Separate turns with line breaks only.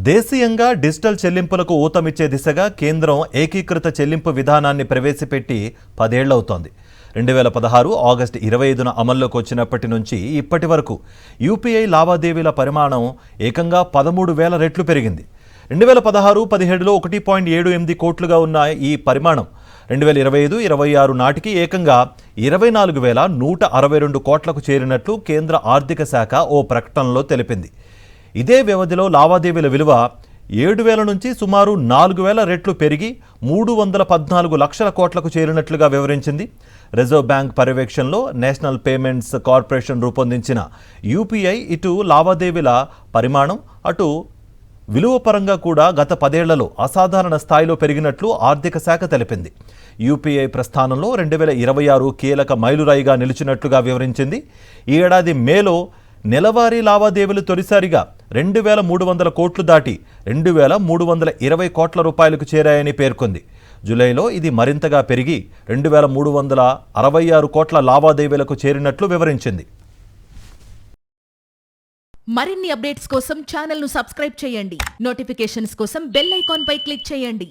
దేశీయంగా డిజిటల్ చెల్లింపులకు ఊతమిచ్చే దిశగా కేంద్రం ఏకీకృత చెల్లింపు విధానాన్ని ప్రవేశపెట్టి 10 ఏళ్లవుతోంది. 2016 ఆగస్టు 25న అమల్లోకి వచ్చినప్పటి నుంచి ఇప్పటి వరకు యూపీఐ లావాదేవీల పరిమాణం ఏకంగా 13,000 రెట్లు పెరిగింది. 2016-17లో 1.78 కోట్లుగా ఉన్న ఈ పరిమాణం 2025-26 నాటికి ఏకంగా 24,162 కోట్లకు చేరినట్లు కేంద్ర ఆర్థిక శాఖ ఓ ప్రకటనలో తెలిపింది. ఇదే వ్యవధిలో లావాదేవీల విలువ 7,000 నుంచి సుమారు 4,000 రెట్లు పెరిగి 314 లక్షల కోట్లకు చేరినట్లుగా వివరించింది. రిజర్వ్ బ్యాంక్ పర్యవేక్షణలో నేషనల్ పేమెంట్స్ కార్పొరేషన్ రూపొందించిన యూపీఐ ఇటు లావాదేవీల పరిమాణం అటు విలువ పరంగా కూడా గత 10 ఏళ్లలో అసాధారణ స్థాయిలో పెరిగినట్లు ఆర్థిక శాఖ తెలిపింది. యూపీఐ ప్రస్థానంలో 2026 కీలక మైలురాయిగా నిలిచినట్లుగా వివరించింది. ఈ ఏడాది మేలో నెలవారీ లావాదేవీలు తొలిసారిగా 2,300 కోట్లు దాటి 2,320 కోట్ల రూపాయలకు చేరాయని పేర్కొంది. జూలైలో ఇది మరింతగా పెరిగి 2,366 కోట్ల లావాదేవీలకు చేరినట్లు వివరించింది.
మరిన్ని అప్డేట్స్ కోసం ఛానల్ను సబ్స్క్రైబ్ చేయండి. నోటిఫికేషన్స్ కోసం బెల్ ఐకాన్ పై క్లిక్ చేయండి.